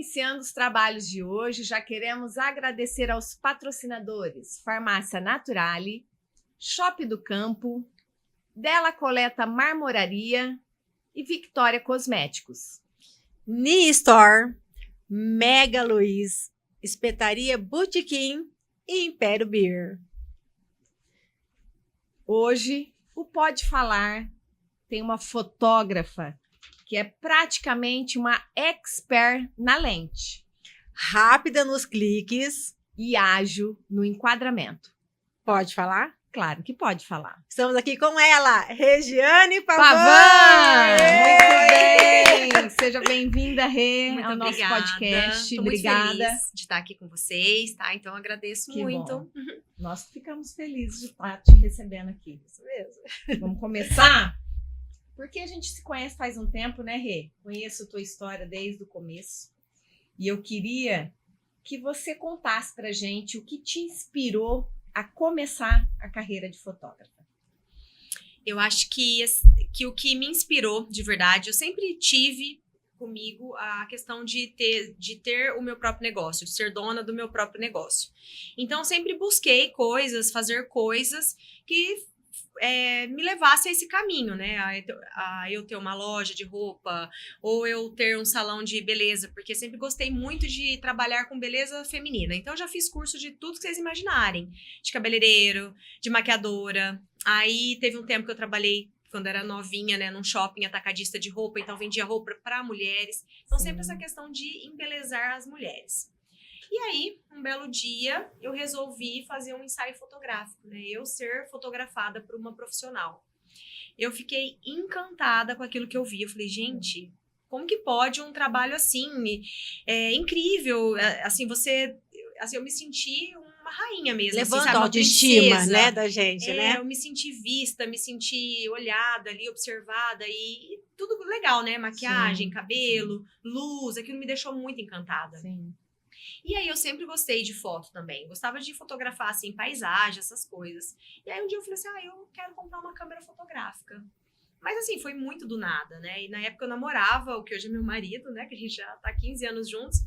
iniciando os trabalhos de hoje, já queremos agradecer aos patrocinadores Farmácia Naturale, Shopping do Campo, Della Coleta Marmoraria e Victoria Cosméticos. Ni Store, Mega Luiz, Espetaria Botequim e Império Beer. Hoje, o Pode Falar tem uma fotógrafa que é praticamente uma expert na lente. Rápida nos cliques. E ágil no enquadramento. Pode falar? Claro que pode falar. Estamos aqui com ela, Regiane Pavan! Muito bem! Seja bem-vinda, Rê, muito ao nosso podcast. Tô Obrigada. muito feliz de estar aqui com vocês, tá? Então agradeço Que muito. bom. Nós ficamos felizes de estar te recebendo aqui. Isso mesmo. Vamos começar? Porque a gente se conhece faz um tempo, né, Rê? Conheço a tua história desde o começo. E eu queria que você contasse pra gente o que te inspirou a começar a carreira de fotógrafa. Eu acho que o que me inspirou, de verdade, eu sempre tive comigo a questão de ter o meu próprio negócio, de ser dona do meu próprio negócio. Então, sempre busquei fazer coisas que me levasse a esse caminho, né? A eu ter uma loja de roupa, ou eu ter um salão de beleza, porque sempre gostei muito de trabalhar com beleza feminina. Então, eu já fiz curso de tudo que vocês imaginarem. De cabeleireiro, de maquiadora. Aí, teve um tempo que eu trabalhei, quando era novinha, né? Num shopping atacadista de roupa. Então, vendia roupa para mulheres. Então, sempre essa questão de embelezar as mulheres. E aí, um belo dia, eu resolvi fazer um ensaio fotográfico, né? Eu ser fotografada por uma profissional. Eu fiquei encantada com aquilo que eu vi. Eu falei, gente, como que pode um trabalho assim? Incrível. Assim, eu me senti uma rainha mesmo. Levanta assim, sabe? a Uma autoestima, princesa. né, da gente, né? Eu me senti vista, me senti olhada ali, observada e tudo legal, né? Maquiagem, cabelo, luz, aquilo me deixou muito encantada. Sim. E aí eu sempre gostei de foto também. Gostava de fotografar, assim, paisagem, essas coisas. E aí um dia eu falei assim, eu quero comprar uma câmera fotográfica. Mas assim, foi muito do nada, né? E na época eu namorava, o que hoje é meu marido, né? Que a gente já tá há 15 anos juntos.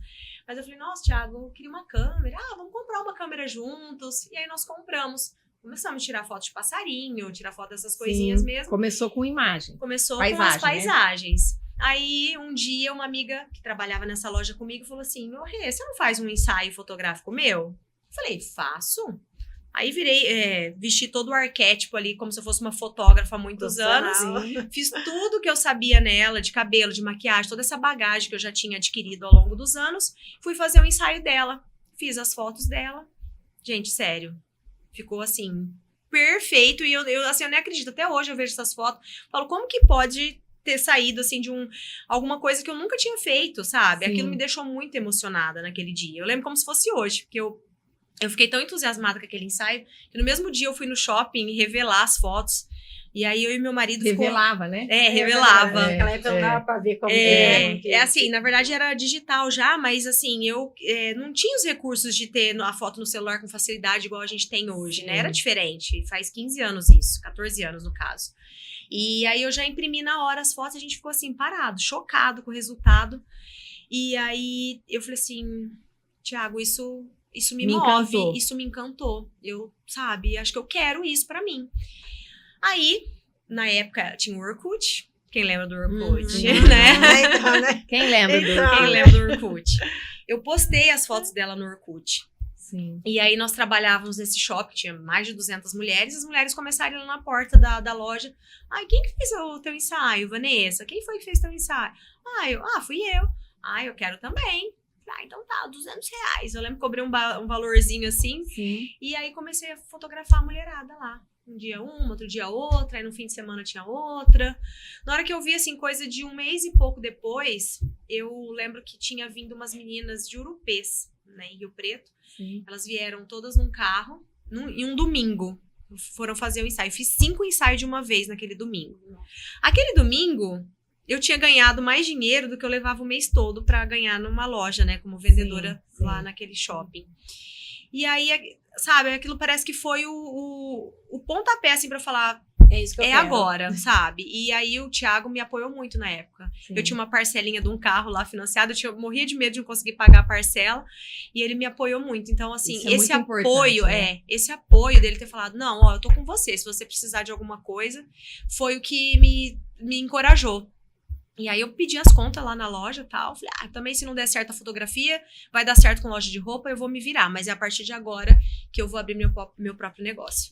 Mas eu falei, nossa, Thiago, eu queria uma câmera. Vamos comprar uma câmera juntos. E aí nós compramos. Começamos a tirar foto de passarinho, tirar foto dessas coisinhas mesmo. Começou com imagem. Começou com as paisagens. Aí, um dia, uma amiga que trabalhava nessa loja comigo falou assim, Rê, você não faz um ensaio fotográfico meu? Eu falei, faço. Aí vesti todo o arquétipo ali, como se eu fosse uma fotógrafa há muitos anos. Fiz tudo que eu sabia nela, de cabelo, de maquiagem, toda essa bagagem que eu já tinha adquirido ao longo dos anos. Fui fazer o ensaio dela. Fiz as fotos dela. Gente, sério, ficou assim, perfeito. E eu nem acredito, até hoje eu vejo essas fotos. Falo, como que pode ter saído, assim, de alguma coisa que eu nunca tinha feito, sabe? Sim. Aquilo me deixou muito emocionada naquele dia. Eu lembro como se fosse hoje, porque eu fiquei tão entusiasmada com aquele ensaio, que no mesmo dia eu fui no shopping revelar as fotos. E aí eu e meu marido revelava, né? Revelava. Naquela época não dava pra ver como assim, na verdade era digital já, mas assim, eu não tinha os recursos de ter a foto no celular com facilidade igual a gente tem hoje, né? Era diferente. Faz 15 anos isso, 14 anos no caso. E aí eu já imprimi na hora as fotos, a gente ficou assim, parado, chocado com o resultado. E aí eu falei assim, Thiago, isso me move, encantou. Isso me encantou. Eu, acho que eu quero isso pra mim. Aí, na época, tinha o Orkut. Quem lembra do Orkut, né? Então, né? Quem lembra do Então. Quem lembra do Orkut? Eu postei as fotos dela no Orkut. Sim. E aí nós trabalhávamos nesse shopping, tinha mais de 200 mulheres, e as mulheres começaram a ir lá na porta da loja. Quem que fez o teu ensaio, Vanessa? Quem foi que fez teu ensaio? Fui eu. Eu quero também. Então tá, R$200. Eu lembro que cobrei um valorzinho assim. Sim. E aí comecei a fotografar a mulherada lá. Um dia uma, outro dia outra, aí no fim de semana tinha outra. Na hora que eu vi, assim, coisa de um mês e pouco depois, eu lembro que tinha vindo umas meninas de Urupês, né, em Rio Preto. Sim. Elas vieram todas num carro, em um domingo. Foram fazer o ensaio. Fiz 5 ensaios de uma vez naquele domingo. Aquele domingo, eu tinha ganhado mais dinheiro do que eu levava o mês todo pra ganhar numa loja, né, como vendedora lá naquele shopping. E aí, sabe, aquilo parece que foi o pontapé, assim, pra falar, É isso que eu é quero. agora, sabe? E aí o Thiago me apoiou muito na época. Sim. Eu tinha uma parcelinha de um carro lá financiado, eu morria de medo de não conseguir pagar a parcela, e ele me apoiou muito. Então, assim, Isso é esse muito apoio, importante, né? esse apoio dele ter falado, não, ó, eu tô com você, se você precisar de alguma coisa, foi o que me encorajou. E aí eu pedi as contas lá na loja e tal. Falei, também se não der certo a fotografia, vai dar certo com loja de roupa, eu vou me virar. Mas é a partir de agora que eu vou abrir meu próprio negócio.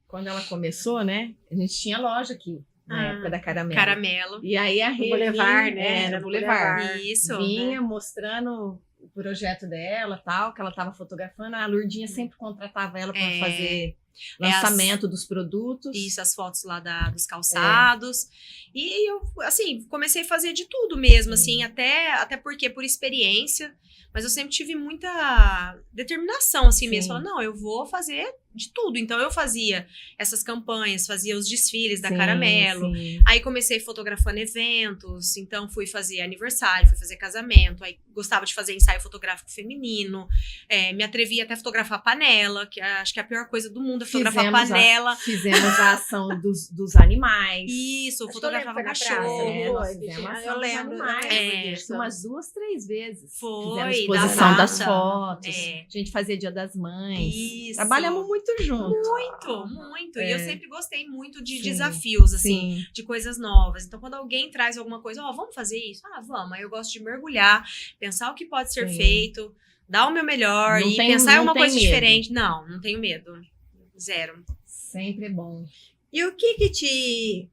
Quando ela começou, né? A gente tinha loja aqui, na época da Caramelo. Caramelo. E aí a Rê Boulevard, vinha, né? No No Boulevard. Boulevard. Isso. Vinha mostrando o projeto dela, tal, que ela estava fotografando. A Lourdinha sempre contratava ela para fazer lançamento dos produtos. Isso, as fotos lá dos calçados. E eu, assim, comecei a fazer de tudo mesmo, assim, até porque por experiência. Mas eu sempre tive muita determinação, assim mesmo. Falando, não, eu vou fazer de tudo. Então, eu fazia essas campanhas, fazia os desfiles da Caramelo. Sim. Aí, comecei fotografando eventos. Então, fui fazer aniversário, fui fazer casamento. Aí, gostava de fazer ensaio fotográfico feminino. Me atrevi até a fotografar panela, que acho que é a pior coisa do mundo, é fotografar panela. Fizemos a ação dos animais. Isso, Acho que eu lembro, fotografava foi na cachorro. praça, né? Fizemos a Eu ação dos lembro, animais. disso. Umas 2, 3 vezes. Foi, Fizemos exposição da das data. fotos. É. A gente fazia Dia das Mães. Isso. Trabalhamos muito junto. Muito. E eu sempre gostei muito de Sim. desafios, assim, Sim. de coisas novas. Então, quando alguém traz alguma coisa, vamos fazer isso? Vamos. Aí eu gosto de mergulhar, pensar o que pode ser feito, dar o meu melhor Não e tem- pensar em não uma tem coisa medo. diferente. Não tenho medo. Zero. Sempre é bom. E o que te...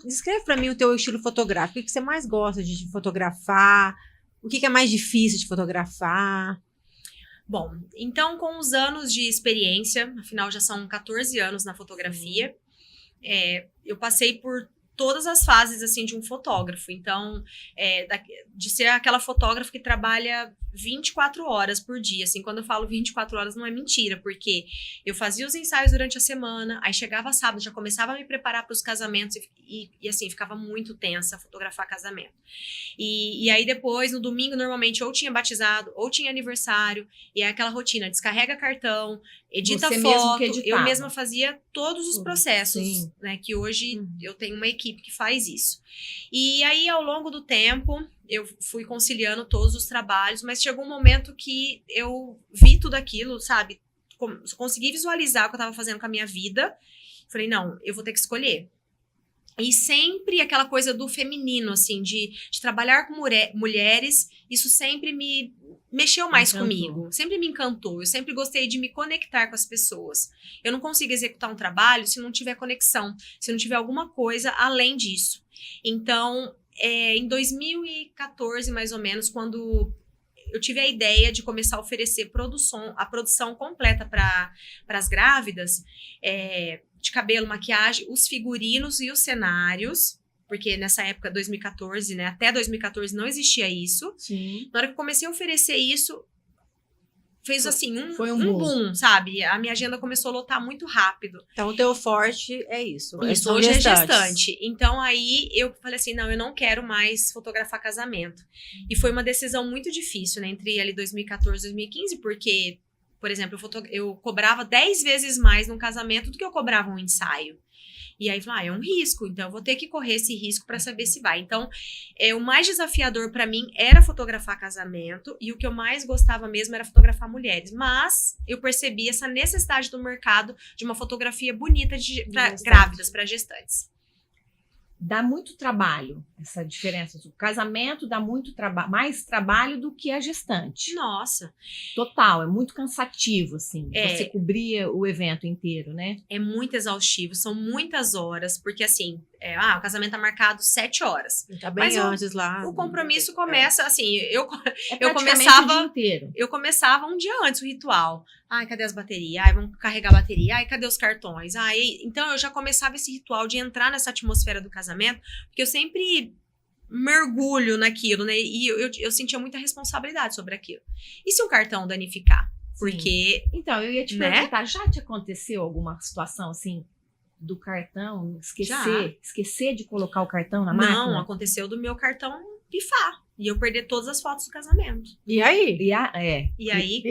descreve pra mim o teu estilo fotográfico. O que você mais gosta de fotografar? O que é mais difícil de fotografar? Bom, então com os anos de experiência, afinal já são 14 anos na fotografia, eu passei por todas as fases, assim, de um fotógrafo. Então, de ser aquela fotógrafa que trabalha 24 horas por dia. Assim, quando eu falo 24 horas, não é mentira, porque eu fazia os ensaios durante a semana, aí chegava sábado, já começava a me preparar para os casamentos e assim, ficava muito tensa fotografar casamento. E aí depois, no domingo, normalmente, ou tinha batizado, ou tinha aniversário, e é aquela rotina, descarrega cartão, edita Você mesmo foto, que eu editava. mesma fazia todos os processos, Sim. né, que hoje eu tenho uma equipe que faz isso. E aí, ao longo do tempo, eu fui conciliando todos os trabalhos, mas chegou um momento que eu vi tudo aquilo, sabe? Consegui visualizar o que eu estava fazendo com a minha vida. Falei, não, eu vou ter que escolher. E sempre aquela coisa do feminino, assim, de trabalhar com mulheres, isso sempre me mexeu mais comigo, sempre me encantou. Eu sempre gostei de me conectar com as pessoas. Eu não consigo executar um trabalho se não tiver conexão, se não tiver alguma coisa além disso. Então, em 2014, mais ou menos, quando eu tive a ideia de começar a oferecer a produção completa para as grávidas, de cabelo, maquiagem, os figurinos e os cenários, porque nessa época, 2014, né, até 2014 não existia isso. Sim. Na hora que eu comecei a oferecer isso, fez assim, Foi um boom, sabe? A minha agenda começou a lotar muito rápido. Então, o teu forte é isso. Isso, são hoje é gestantes. gestante. Então, aí, eu falei assim, não, eu não quero mais fotografar casamento. E foi uma decisão muito difícil, né? Entre ali 2014 e 2015, porque, por exemplo, eu cobrava 10 vezes mais num casamento do que eu cobrava um ensaio. E aí, é um risco, então eu vou ter que correr esse risco para saber se vai. Então, o mais desafiador para mim era fotografar casamento, e o que eu mais gostava mesmo era fotografar mulheres. Mas eu percebi essa necessidade do mercado de uma fotografia bonita para grávidas, para gestantes. Dá muito trabalho, essa diferença. O casamento dá muito mais trabalho do que a gestante. Nossa. Total, é muito cansativo, assim. É. Você cobrir o evento inteiro, né? É muito exaustivo, são muitas horas, porque assim, o casamento tá marcado 7 horas. Tá bem Mas antes lá. O compromisso começa, assim, eu praticamente começava- o dia inteiro. eu começava um dia antes o ritual. Ai, cadê as baterias? Ai, vamos carregar a bateria. Ai, cadê os cartões? Ai, então eu já começava esse ritual de entrar nessa atmosfera do casamento, porque eu sempre mergulho naquilo, né? E eu sentia muita responsabilidade sobre aquilo. E se um cartão danificar? Porque Então, eu ia te Né? perguntar, já te aconteceu alguma situação assim do cartão, esquecer de colocar o cartão na máquina? não, aconteceu do meu cartão pifar. E eu perder todas as fotos do casamento. E aí? E aí? E aí?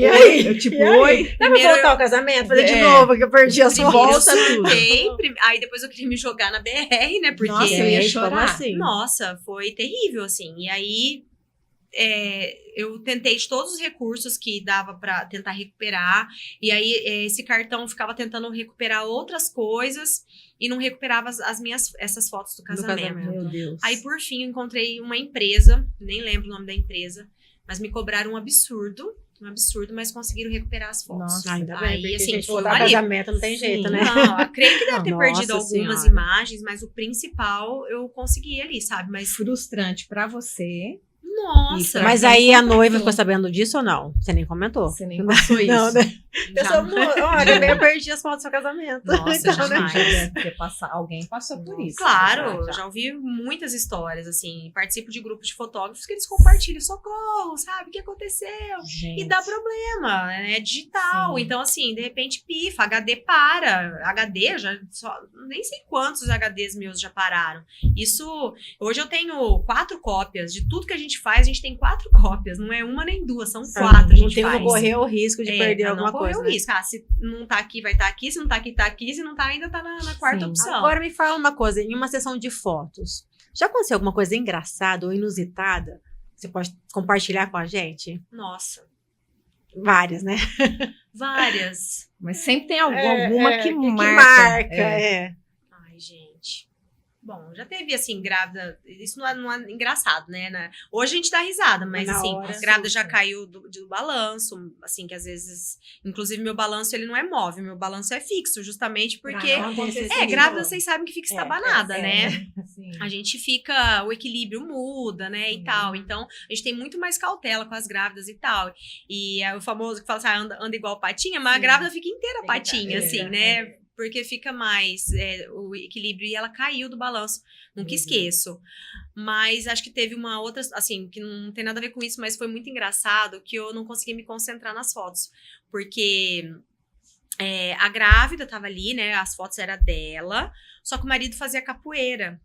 Eu tipo, E aí? oi. Dá pra Primeiro voltar ao casamento? Fazer de É. novo, que eu perdi as Primeiro eu fotos. surtei, aí depois eu queria me jogar na BR, né? Porque, Nossa, eu ia Gente, chorar. como assim? nossa, foi terrível, assim. E aí, eu tentei de todos os recursos que dava pra tentar recuperar. E aí, esse cartão ficava tentando recuperar outras coisas e não recuperava essas fotos do casamento. casamento. Meu Deus. Aí, por fim, eu encontrei uma empresa, nem lembro o nome da empresa, mas me cobraram um absurdo, mas conseguiram recuperar as fotos. Nossa, Ainda Aí, bem, porque assim, gente, foi um voltar ao alívio. casamento não tem jeito, Sim. né? Não, eu creio que deve ter Nossa perdido algumas Senhora. imagens, mas o principal eu consegui ali, sabe? Mas, Frustrante pra você. nossa. Pra Mas quem aí a comentou. noiva ficou sabendo disso ou não? Você nem comentou? Você nem passou isso. Não, né? Eu já- sou, olha, eu perdi as fotos do seu casamento. Nossa, Então, né? jamais. Já deve ter passado, alguém passou por isso. Claro, Já. já ouvi muitas histórias, assim. Participo de grupos de fotógrafos que eles compartilham, socorro, sabe? O que aconteceu? Gente. E dá problema, né? É digital. Sim. Então, assim, de repente pifa, HD para. HD, nem sei quantos HDs meus já pararam. Isso, hoje eu tenho 4 cópias. De tudo que a gente faz, a gente tem 4 cópias. Não é uma nem duas, são 4 a Não gente tem faz. como correr o risco de perder pra alguma não correr coisa. o né? risco. Ah, se não tá aqui, vai estar aqui. Se não tá aqui, tá aqui. Se não tá ainda, tá na quarta Sim. opção. Agora me fala uma coisa, em uma sessão de fotos, já aconteceu alguma coisa engraçada ou inusitada? Você pode compartilhar com a gente? Nossa, Várias, né? várias. Mas sempre tem alguma que marca. marca, É. é. Ai, gente. Bom, já teve, assim, grávida. Isso não é engraçado, né? Hoje a gente dá risada, mas, Na assim, hora, grávida já super. caiu do balanço. Assim, que às vezes. Inclusive, meu balanço ele não é móvel, meu balanço é fixo, justamente porque. Pra não acontecer de Grávida, novo. vocês sabem que fica É, estabanada, né? Sim. A gente fica, o equilíbrio muda, né, e Sim. tal. Então, a gente tem muito mais cautela com as grávidas e tal. E é o famoso que fala assim, anda igual patinha, mas a Sim. grávida fica inteira Fica- patinha, assim, é. né? Porque fica mais o equilíbrio e ela caiu do balanço. Nunca Meu esqueço. Mas acho que teve uma outra, assim, que não tem nada a ver com isso, mas foi muito engraçado que eu não conseguia me concentrar nas fotos. Porque a grávida tava ali, né? As fotos eram dela, só que o marido fazia capoeira.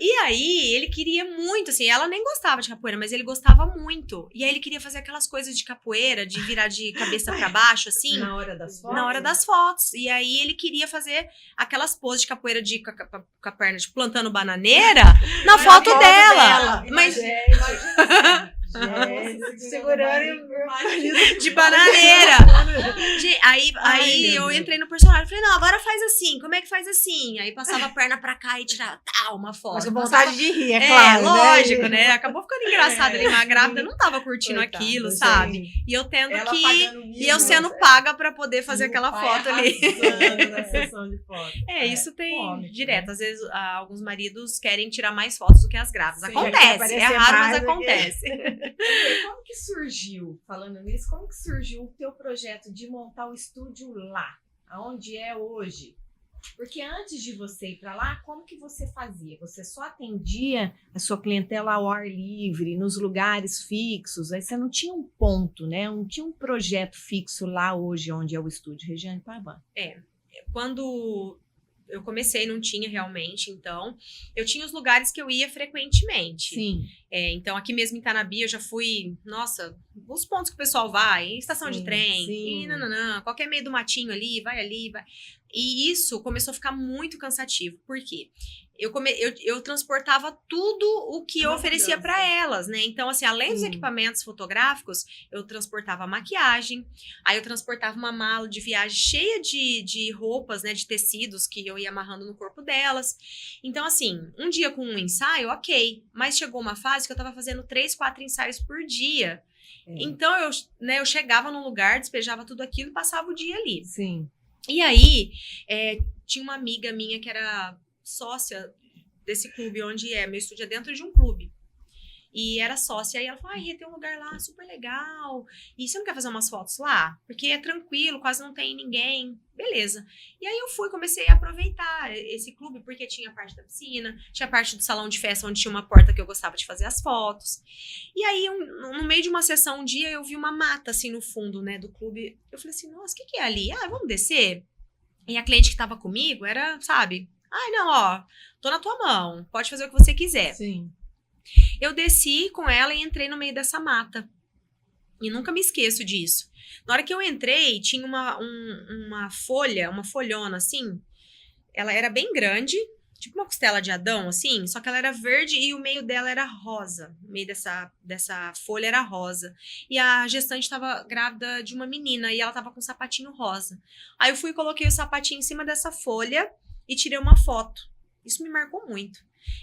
E aí, ele queria muito, assim, ela nem gostava de capoeira, mas ele gostava muito. E aí, ele queria fazer aquelas coisas de capoeira, de virar de cabeça pra baixo, assim, Na hora das fotos? na hora das fotos. E aí, ele queria fazer aquelas poses de capoeira com a perna, tipo, plantando bananeira na foto foto dela. dela. Mas segurando de bananeira. Gente, aí meu eu Deus. entrei no personagem e falei, não, agora faz assim, como é que faz assim? Aí passava a perna pra cá e tirava uma foto. Mas com Passava- vontade de rir, é claro. lógico, né? Acabou ficando engraçado ali, mas a grávida sim. não tava curtindo Coitada, aquilo, sim. sabe? E eu tendo Ela que... pagando E eu mil, sendo né? paga pra poder fazer E o aquela pai foto ali. arrasando na sessão de foto. Isso tem cômico, direto. né? Às vezes, alguns maridos querem tirar mais fotos do que as grávidas. Sim, quer Acontece. É aparecer raro, mas mais do que- acontece. Como que surgiu, falando nisso, como que surgiu o teu projeto de montar o estúdio lá, aonde é hoje? Porque antes de você ir para lá, como que você fazia? Você só atendia a sua clientela ao ar livre, nos lugares fixos, aí você não tinha um ponto, né? Não tinha um projeto fixo lá hoje, onde é o estúdio Regiane Pavão. Quando eu comecei, não tinha realmente, então eu tinha os lugares que eu ia frequentemente. Sim. Então, aqui mesmo em Tanabi, eu já fui, nossa, os pontos que o pessoal vai, em estação Sim, de trem, sim. e nananã, qualquer meio do matinho ali, vai. E isso começou a ficar muito cansativo. Por quê? Eu transportava tudo o que eu Uma oferecia mudança. para elas, né? Então, assim, além dos Sim. equipamentos fotográficos, eu transportava maquiagem, aí eu transportava uma mala de viagem cheia de roupas, né? De tecidos que eu ia amarrando no corpo delas. Então, assim, um dia com um ensaio, ok. Mas chegou uma fase que eu tava fazendo 3, 4 ensaios por dia. Então, eu chegava num lugar, despejava tudo aquilo e passava o dia ali. Sim. E aí, tinha uma amiga minha que era sócia desse clube, onde meu estúdio é dentro de um clube. E era sócia, aí ela falou, Rê, tem um lugar lá super legal, e você não quer fazer umas fotos lá? Porque é tranquilo, quase não tem ninguém. Beleza. E aí eu comecei a aproveitar esse clube, porque tinha a parte da piscina, tinha a parte do salão de festa, onde tinha uma porta que eu gostava de fazer as fotos. E aí, no meio de uma sessão, um dia, eu vi uma mata, assim, no fundo, né, do clube. Eu falei assim, nossa, o que é ali? Ah, vamos descer? E a cliente que tava comigo era, sabe, não, ó, tô na tua mão, pode fazer o que você quiser. Sim. Eu desci com ela e entrei no meio dessa mata. E nunca me esqueço disso. Na hora que eu entrei, tinha uma folha, uma folhona assim. Ela era bem grande, tipo uma costela de Adão, assim. Só que ela era verde e o meio dela era rosa. O meio dessa folha era rosa. E a gestante estava grávida de uma menina e ela estava com um sapatinho rosa. Aí eu fui e coloquei o sapatinho em cima dessa folha e tirei uma foto. Isso me marcou muito.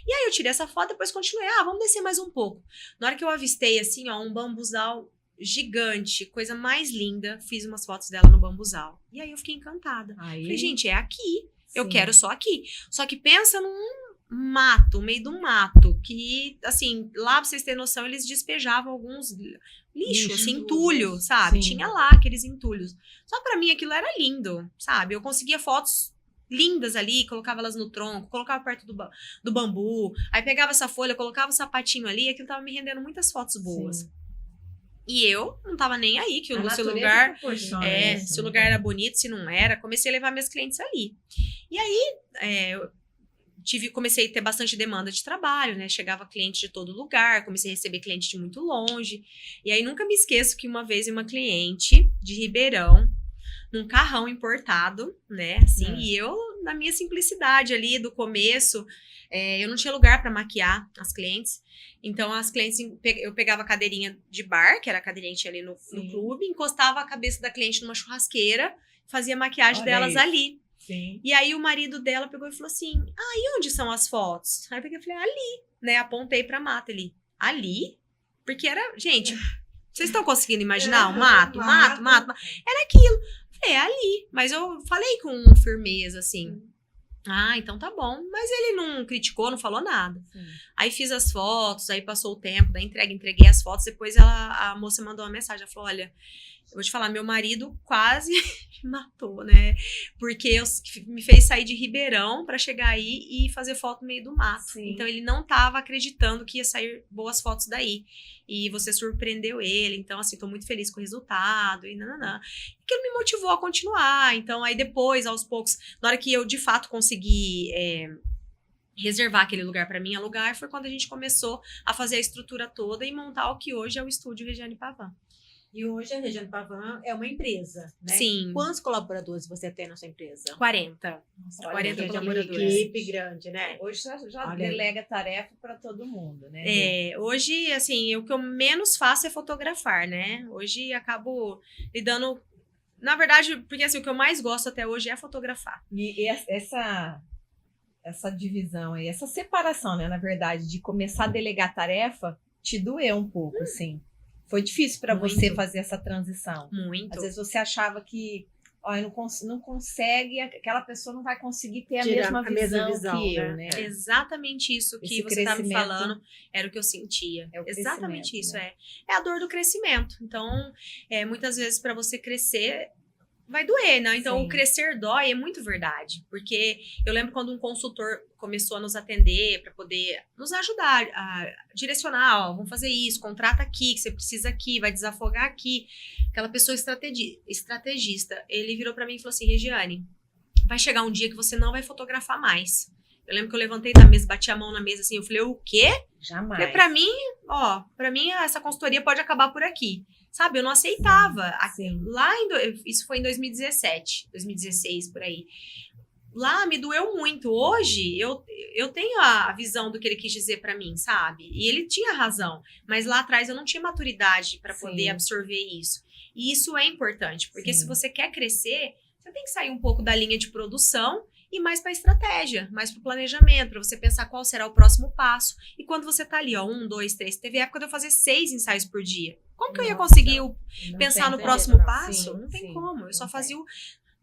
E aí eu tirei essa foto, depois continuei. Vamos descer mais um pouco. Na hora que eu avistei, assim, ó, um bambuzal gigante, coisa mais linda, fiz umas fotos dela no bambuzal. E aí eu fiquei encantada. Falei, gente, é aqui. Eu quero só aqui. Só que pensa num mato, no meio de um mato, que, assim, lá pra vocês terem noção, eles despejavam alguns lixo, assim, entulho, sabe? Tinha lá aqueles entulhos. Só pra mim aquilo era lindo, sabe? Eu conseguia fotos lindas ali, colocava elas no tronco, colocava perto do bambu, aí pegava essa folha, colocava o sapatinho ali, e aquilo tava me rendendo muitas fotos boas. Sim. E eu não tava nem aí, que A se o lugar isso, se o lugar era bonito, se não era, comecei a levar meus clientes ali. E aí, comecei a ter bastante demanda de trabalho, né? Chegava cliente de todo lugar, comecei a receber cliente de muito longe. E aí, nunca me esqueço que uma vez uma cliente de Ribeirão, num carrão importado, né? Assim, e eu, na minha simplicidade ali do começo, eu não tinha lugar para maquiar as clientes. Então, as clientes, eu pegava a cadeirinha de bar, que era a cadeirinha que tinha ali no clube, encostava a cabeça da cliente numa churrasqueira, fazia a maquiagem delas ali. Sim. E aí, o marido dela pegou e falou assim, e onde são as fotos? Aí eu peguei e falei, ali, né? Apontei pra mata ali. Ali? Porque era, gente, vocês estão conseguindo imaginar o mato? Era aquilo. Falei, ali. Mas eu falei com firmeza, assim. Então tá bom. Mas ele não criticou, não falou nada. Sim. Aí fiz as fotos, aí passou o tempo da entrega, entreguei as fotos. Depois a moça mandou uma mensagem, ela falou, olha, eu vou te falar, meu marido quase me matou, né? Porque me fez sair de Ribeirão pra chegar aí e fazer foto no meio do mato. Sim. Então ele não tava acreditando que ia sair boas fotos daí. E você surpreendeu ele. Então, assim, tô muito feliz com o resultado e nananã. Aquilo me motivou a continuar. Então, aí depois, aos poucos, na hora que eu de fato consegui reservar aquele lugar pra mim, alugar, foi quando a gente começou a fazer a estrutura toda e montar o que hoje é o estúdio Regiane Pavan. E hoje a Regiane Pavan é uma empresa, né? Sim. Quantos colaboradores você tem na sua empresa? 40. Nossa, 40 uma colaboradores. equipe grande, né? Hoje já Olha delega tarefa para todo mundo, né? Hoje, assim, o que eu menos faço é fotografar, né? Hoje acabo lidando... Na verdade, porque assim, o que eu mais gosto até hoje é fotografar. E essa divisão aí, essa separação, né? Na verdade, de começar a delegar tarefa, te doeu um pouco, assim. Foi difícil para você fazer essa transição. Muito. Às vezes você achava que não consegue, aquela pessoa não vai conseguir ter a Tirar mesma visão que eu, né? Exatamente isso que Esse você tá me crescimento falando era o que eu sentia. É o Exatamente crescimento, isso, né? é a dor do crescimento. Então, muitas vezes para você crescer vai doer, né? Então, Sim. o crescer dói é muito verdade. Porque eu lembro quando um consultor começou a nos atender para poder nos ajudar a direcionar, vamos fazer isso, contrata aqui, que você precisa aqui, vai desafogar aqui. Aquela pessoa estrategista, ele virou para mim e falou assim, Regiane, vai chegar um dia que você não vai fotografar mais. Eu lembro que eu levantei da mesa, bati a mão na mesa assim, eu falei, o quê? Jamais. Porque pra mim essa consultoria pode acabar por aqui. Sabe, eu não aceitava. Sim. Isso foi em 2017, 2016, por aí. Lá me doeu muito. Hoje, eu tenho a visão do que ele quis dizer pra mim, sabe? E ele tinha razão. Mas lá atrás eu não tinha maturidade pra poder absorver isso. E isso é importante, porque se você quer crescer, você tem que sair um pouco da linha de produção e mais para estratégia, mais para o planejamento, para você pensar qual será o próximo passo. E quando você tá ali, 1, 2, 3, teve época de eu fazer 6 ensaios por dia. Como que eu ia conseguir pensar no próximo passo? Não tem como. Eu só fazia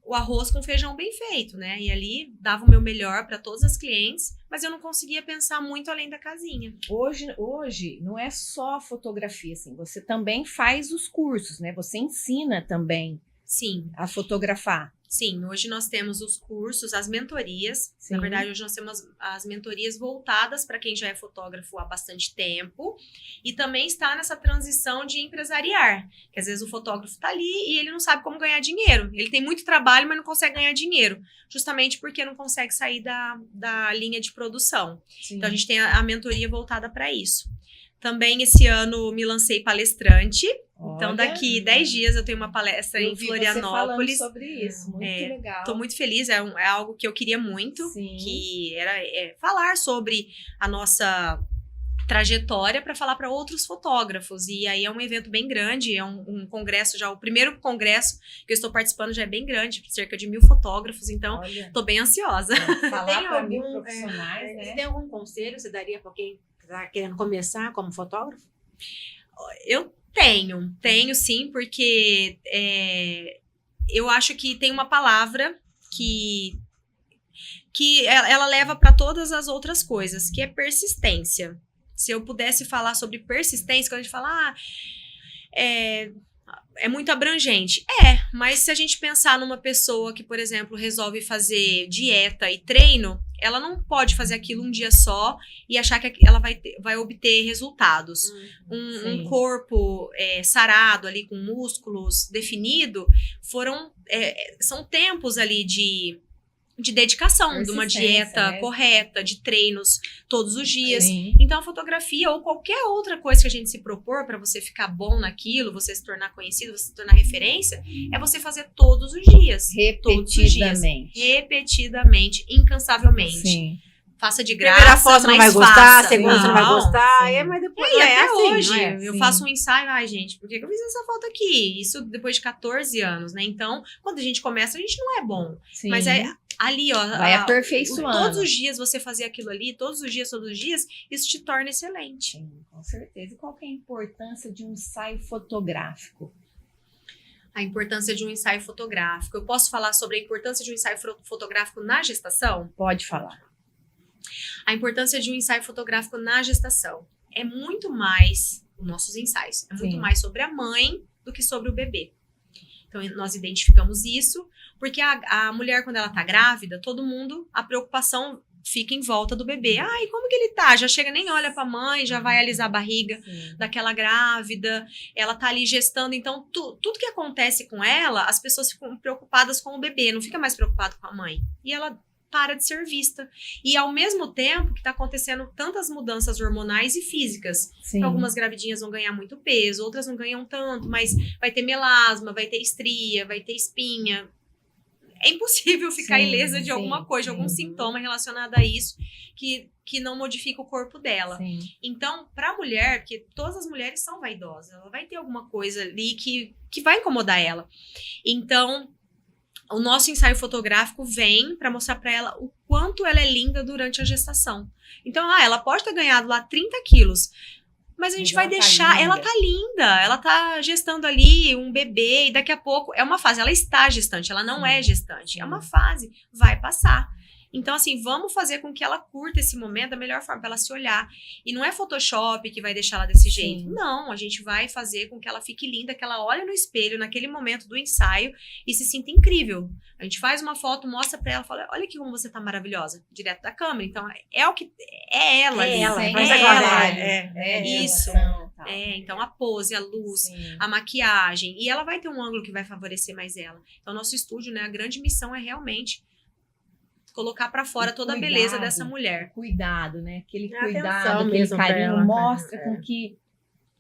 o arroz com feijão bem feito, né? E ali dava o meu melhor para todas as clientes, mas eu não conseguia pensar muito além da casinha. Hoje não é só fotografia, assim, você também faz os cursos, né? Você ensina também Sim. a fotografar. Sim, hoje nós temos os cursos, as mentorias. Sim. Na verdade, hoje nós temos as mentorias voltadas para quem já é fotógrafo há bastante tempo e também está nessa transição de empresariar, que às vezes o fotógrafo está ali e ele não sabe como ganhar dinheiro. Ele tem muito trabalho, mas não consegue ganhar dinheiro, justamente porque não consegue sair da linha de produção. Sim. Então, a gente tem a mentoria voltada para isso. Também, esse ano, me lancei palestrante. Então, Olha, daqui 10 dias eu tenho uma palestra eu em vi Florianópolis. Você falando sobre isso, muito legal. Tô muito feliz, é algo que eu queria muito, Sim. que era falar sobre a nossa trajetória para falar para outros fotógrafos. E aí é um evento bem grande, é um congresso já, o primeiro congresso que eu estou participando já é bem grande, cerca de 1.000 fotógrafos, então Olha, tô bem ansiosa. falar Tem para mil algum, profissionais, né? Você tem algum conselho que você daria para quem está querendo começar como fotógrafo? Eu tenho sim, porque eu acho que tem uma palavra que ela leva para todas as outras coisas, que é persistência. Se eu pudesse falar sobre persistência, quando a gente fala, é muito abrangente. Mas se a gente pensar numa pessoa que, por exemplo, resolve fazer dieta e treino, ela não pode fazer aquilo um dia só e achar que ela vai obter resultados. Um corpo sarado ali, com músculos definido, são tempos ali de dedicação, de uma dieta correta, de treinos todos os dias. Sim. Então, a fotografia ou qualquer outra coisa que a gente se propor para você ficar bom naquilo, você se tornar conhecido, você se tornar referência, é você fazer todos os dias. Repetidamente, incansavelmente. Sim. Faça de graça, Primeira foto você não vai gostar, faça. segunda você não vai gostar, Sim. mas depois E até assim, hoje, não é? eu Sim. faço um ensaio, gente, por que eu fiz essa foto aqui? Isso depois de 14 anos, né? Então, quando a gente começa, a gente não é bom. Sim. Mas ali, ó. Vai aperfeiçoando. Todos os dias você fazer aquilo ali, todos os dias, isso te torna excelente. Sim, com certeza. E qual que é a importância de um ensaio fotográfico? A importância de um ensaio fotográfico. Eu posso falar sobre a importância de um ensaio fotográfico na gestação? Pode falar. A importância de um ensaio fotográfico na gestação é muito mais, os nossos ensaios, é muito Sim. mais sobre a mãe do que sobre o bebê. Então, nós identificamos isso, porque a mulher, quando ela tá grávida, a preocupação fica em volta do bebê. Ai, como que ele tá? Já chega, nem olha pra mãe, já vai alisar a barriga daquela grávida, ela tá ali gestando. Então, tudo que acontece com ela, as pessoas ficam preocupadas com o bebê, não fica mais preocupado com a mãe. E ela para de ser vista. E ao mesmo tempo que tá acontecendo tantas mudanças hormonais e físicas. Sim. Algumas gravidinhas vão ganhar muito peso, outras não ganham tanto, mas vai ter melasma, vai ter estria, vai ter espinha. É impossível ficar ilesa de alguma coisa, de algum sintoma relacionado a isso que não modifica o corpo dela. Sim. Então, para a mulher, porque todas as mulheres são vaidosas, ela vai ter alguma coisa ali que vai incomodar ela. Então, o nosso ensaio fotográfico vem para mostrar para ela o quanto ela é linda durante a gestação. Então, ela pode ter ganhado lá 30 quilos, mas a gente vai deixar, ela tá linda, ela tá gestando ali um bebê e daqui a pouco, é uma fase, ela está gestante, ela não é gestante, é uma fase, vai passar. Então, assim, vamos fazer com que ela curta esse momento da melhor forma, para ela se olhar. E não é Photoshop que vai deixar ela desse jeito. Não, a gente vai fazer com que ela fique linda, que ela olhe no espelho naquele momento do ensaio e se sinta incrível. A gente faz uma foto, mostra pra ela, fala, olha aqui como você tá maravilhosa, direto da câmera. Então, é ela. É ali. ela, É faz ela. agora. Isso. Relação, Então a pose, a luz, Sim. a maquiagem. E ela vai ter um ângulo que vai favorecer mais ela. Então, nosso estúdio, né, a grande missão é realmente colocar pra fora toda a beleza dessa mulher. Cuidado, né? Aquele Atenção cuidado, aquele mesmo pra carinho, ela, mostra com que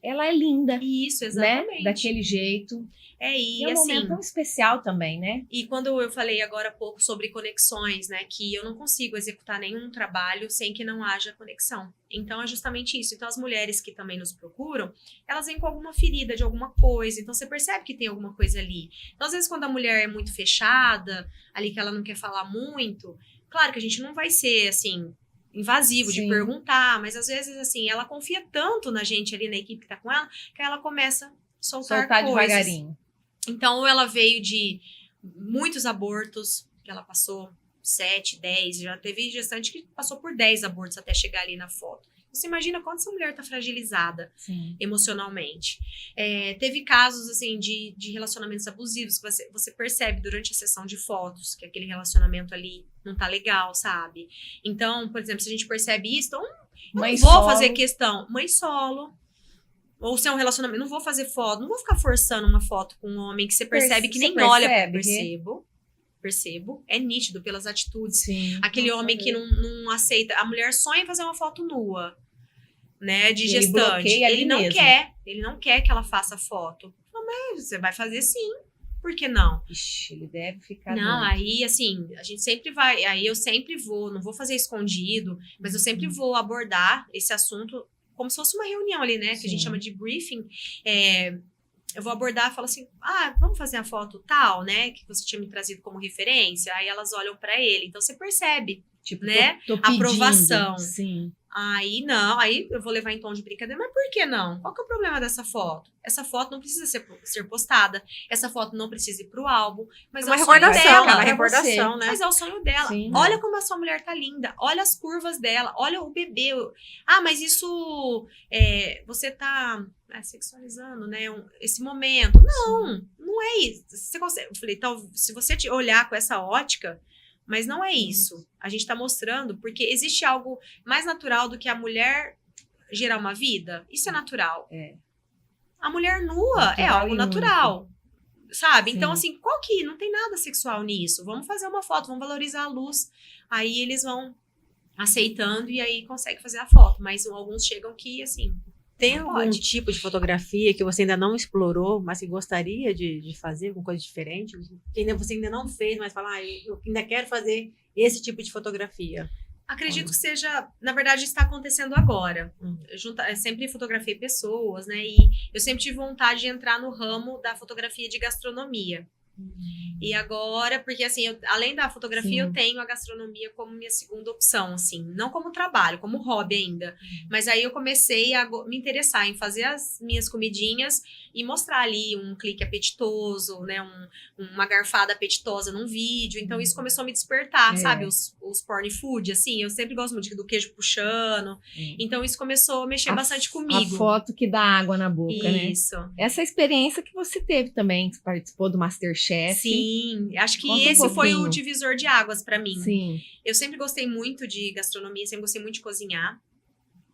ela é linda, Isso, né? exatamente. Daquele jeito. E E é um assim, momento tão especial também, né? e quando eu falei agora há pouco sobre conexões, né, que eu não consigo executar nenhum trabalho sem que não haja conexão. Então, é justamente isso. Então, as mulheres que também nos procuram, elas vêm com alguma ferida de alguma coisa. Então, você percebe que tem alguma coisa ali. Então, às vezes, quando a mulher é muito fechada, ali que ela não quer falar muito, claro que a gente não vai ser, assim, invasivo de perguntar, mas às vezes, assim, ela confia tanto na gente ali, na equipe que tá com ela, que ela começa a soltar coisas. Devagarinho. Então, ela veio de muitos abortos, que ela passou 7, 10, já teve gestante que passou por 10 abortos até chegar ali na foto. Você imagina quanto essa mulher tá fragilizada Sim. emocionalmente. Teve casos, assim, de relacionamentos abusivos que você percebe durante a sessão de fotos que aquele relacionamento ali não tá legal, sabe? Então, por exemplo, se a gente percebe isso, então Mãe não vou solo. fazer questão. Mãe solo. Ou se é um relacionamento, não vou fazer foto, não vou ficar forçando uma foto com um homem que você percebe que nem Você olha. percebe, Percebo. É nítido pelas atitudes. Sim. Aquele Nossa, homem que não aceita. A mulher sonha em fazer uma foto nua, né? De Ele gestante. bloqueia ali Ele não mesmo. quer. Ele não quer que ela faça foto. Não, mas você vai fazer sim. Por que não? Ixi, ele deve ficar Não, doido. aí assim, a gente sempre vai. Aí eu sempre vou, não vou fazer escondido, mas eu sempre vou abordar esse assunto como se fosse uma reunião ali, né? Que a gente Sim. chama de briefing. Eu vou abordar e falo assim: vamos fazer a foto tal, né? Que você tinha me trazido como referência. Aí elas olham pra ele. Então você percebe, Tipo, né? tô pedindo. Aprovação. Sim. Aí não, aí eu vou levar em tom de brincadeira, mas por que não? Qual que é o problema dessa foto? Essa foto não precisa ser postada, essa foto não precisa ir pro álbum, mas Uma é o sonho recordação, dela. aquela pra recordação, você. né? Mas é o sonho dela. Sim. Olha como essa mulher tá linda. Olha as curvas dela. Olha o bebê. Mas isso você tá sexualizando, né? Esse momento. Não é isso. Você consegue, eu falei, se você olhar com essa ótica, mas não é isso. A gente tá mostrando, porque existe algo mais natural do que a mulher gerar uma vida. Isso é natural. É. A mulher nua é Natural algo e natural. Sabe? Sim. Então, assim, qual que não tem nada sexual nisso? Vamos fazer uma foto, vamos valorizar a luz. Aí eles vão aceitando e aí consegue fazer a foto. Mas alguns chegam que, assim, Tem não algum pode. tipo de fotografia que você ainda não explorou, mas que gostaria de fazer, alguma coisa diferente? Que você ainda não fez, mas fala, eu ainda quero fazer esse tipo de fotografia. Acredito que seja, na verdade, está acontecendo agora. Hum. Eu sempre fotografei pessoas, né? E eu sempre tive vontade de entrar no ramo da fotografia de gastronomia. E agora, porque assim, além da fotografia, Sim. eu tenho a gastronomia como minha segunda opção, assim, não como trabalho, como hobby ainda. Mas aí eu comecei a me interessar em fazer as minhas comidinhas e mostrar ali um clique apetitoso, né, uma garfada apetitosa num vídeo. Então isso começou a me despertar, sabe, os porn food, assim, eu sempre gosto muito do queijo puxando. Então isso começou a mexer bastante comigo. A foto que dá água na boca, né? Isso. Essa experiência que você teve também, que participou do MasterChef. Sim, acho que Conta um esse foi o pouquinho. divisor de águas pra mim. Sim. Eu sempre gostei muito de gastronomia, sempre gostei muito de cozinhar,